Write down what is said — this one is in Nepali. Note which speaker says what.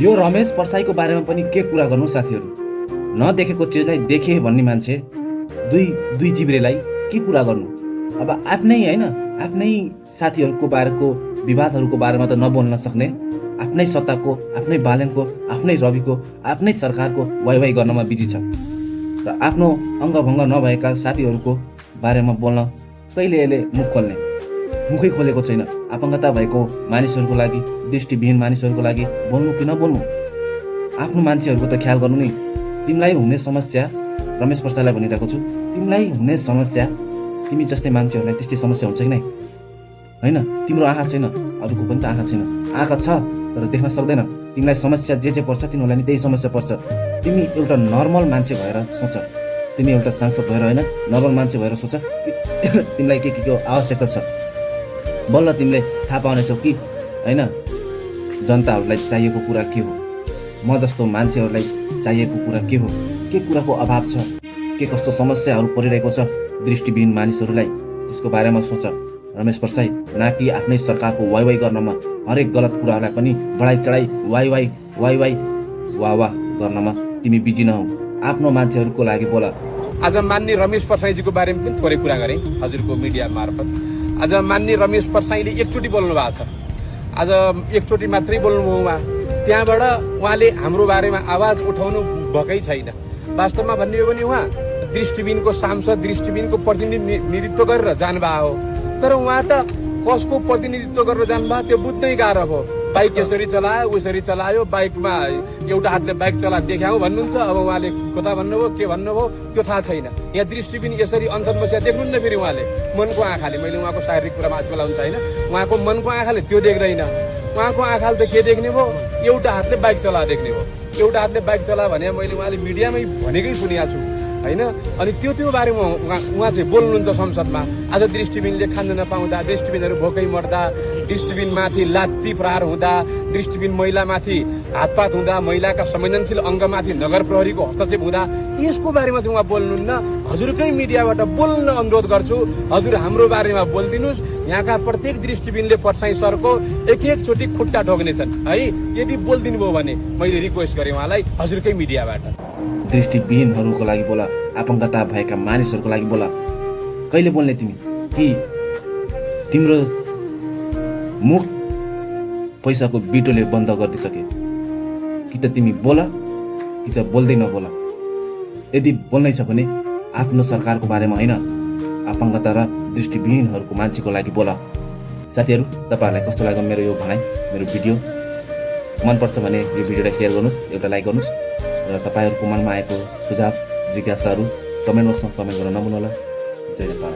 Speaker 1: यो रमेश पर्साईको बारेमा पनि के कुरा गर्नु साथीहरू। नदेखेको चिजलाई देखे भन्ने मान्छे दुई जिब्रेलाई के कुरा गर्नु। अब आफ्नै होइन, आफ्नै साथीहरूको बारेको विवादहरूको बारेमा त नबोल्न सक्ने, आफ्नै सत्ताको, आफ्नै बालनको, आफ्नै रविको, आफ्नै सरकारको वाइवाई गर्नमा बिजी छ र आफ्नो अङ्गभङ्ग नभएका साथीहरूको बारेमा बोल्न कहिले यसले मुखै खोलेको छैन। अपङ्गता भएको मानिसहरूको लागि, दृष्टिविहीन मानिसहरूको लागि बोल्नु कि नबोल्नु, आफ्नो मान्छेहरूको त ख्याल गर्नु नि। तिमीलाई हुने समस्या, रमेश पर्साईलाई भनिरहेको छु, तिमीलाई हुने समस्या तिमी जस्तै मान्छेहरूलाई त्यस्तै समस्या हुन्छ कि नै होइन। तिम्रो आँखा छैन, अरूको पनि त आँखा छैन, आँखा छ तर देख्न सक्दैन। तिमीलाई समस्या जे पर्छ तिनीहरूलाई नि त्यही समस्या पर्छ। तिमी एउटा नर्मल मान्छे भएर सोच, तिमी एउटा सांसद भएर होइन, नर्मल मान्छे भएर सोच कि तिमीलाई के आवश्यकता छ। बल्ल तिमीले थाहा पाउनेछौ कि होइन जनताहरूलाई चाहिएको कुरा के हो, म जस्तो मान्छेहरूलाई चाहिएको कुरा के हो, के कुराको अभाव छ, के कस्तो समस्याहरू परिरहेको छ दृष्टिविहीन मानिसहरूलाई, त्यसको बारेमा सोच रमेश पर्साई। न कि आफ्नै सरकारको वाइवाई गर्नमा, हरेक गलत कुराहरूलाई पनि बढाइ चढाइ वाइवाई वाह गर्नमा तिमी बिजी नहौ। आफ्नो मान्छेहरूको लागि बोल।
Speaker 2: आज मान्य रमेश पर्साईजीको बारेमा पनि थोरै कुरा गरेँ हजुरको मिडिया मार्फत। आज मान्य रमेश पर्साईले एकचोटि बोल्नु भएको छ, आज एकचोटि मात्रै बोल्नुभयो उहाँ। त्यहाँबाट उहाँले हाम्रो बारेमा आवाज उठाउनु भएकै छैन। वास्तवमा भन्ने हो भने उहाँ दृष्टिविहीनको सांसद, दृष्टिविहीनको प्रतिनिधित्व गरेर जानुभएको हो, तर उहाँ त कसको प्रतिनिधित्व गरेर जानुभयो त्यो बुझ्नै गाह्रो भयो। बाइक यसरी चलायो, उसरी चलायो, बाइकमा एउटा हातले बाइक चला देखाऊ भन्नुहुन्छ, अब उहाँले कता भन्नुभयो, के भन्नुभयो त्यो थाहा छैन। यहाँ दृष्टिविहीन यसरी अनसन बसिया देख्नुहुन्न फेरि उहाँले मनको आँखाले। मैले उहाँको शारीरिक कुरामा आजकल हुन्छ होइन, उहाँको मनको आँखाले त्यो देख्दैन। उहाँको आँखाले त के देख्ने भयो, एउटा हातले बाइक चला देख्ने भयो। एउटा हातले बाइक चला भने मैले उहाँले मिडियामै भनेकै सुनेको छु होइन। अनि त्यो बारेमा उहाँ चाहिँ बोल्नुहुन्छ संसदमा। आज दृष्टिविहीनले खान नपाउँदा, दृष्टिविहीनहरू भोकै मर्दा, दृष्टिविहीनमाथि लात्ती प्रहार हुँदा, दृष्टिविहीन महिलामाथि हातपात हुँदा, महिलाका संवेदनशील अङ्गमाथि नगर प्रहरीको हस्तक्षेप हुँदा, यसको बारेमा चाहिँ उहाँ बोल्नुहुन्न। हजुरकै मिडियाबाट बोल्न अनुरोध गर्छु, हजुर हाम्रो बारेमा बोलिदिनुहोस्। यहाँका प्रत्येक दृष्टिविहीनले पर्साई सरको एकचोटि खुट्टा ठोक्नेछन् है। यदि बोलिदिनु भयो भने मैले रिक्वेस्ट गरेँ उहाँलाई हजुरकै मिडियाबाट।
Speaker 1: दृष्टिविहीनहरूको लागि बोला, अपङ्गता भएका मानिसहरूको लागि बोला। कहिले बोल्ने तिमी? कि तिम्रो मुख पैसाको बिटोले बन्द गरिदिसके? कि त तिमी बोला कि त बोल्दै नबोला। यदि बोल्नै छ भने आफ्नो सरकारको बारेमा होइन, अपङ्गता र दृष्टिविहीनहरूको मान्छेको लागि बोला। साथीहरू, तपाईँहरूलाई कस्तो लाग्यो मेरो यो भनाइ, मेरो भिडियो? मनपर्छ भने यो भिडियोलाई सेयर गर्नुहोस्, एउटा लाइक गर्नुहोस् र तपाईँहरूको मनमा आएको सुझाव, जिज्ञासाहरू कमेन्ट बक्समा कमेन्ट गर्न नभुल्नुहोला। जय नेपाल।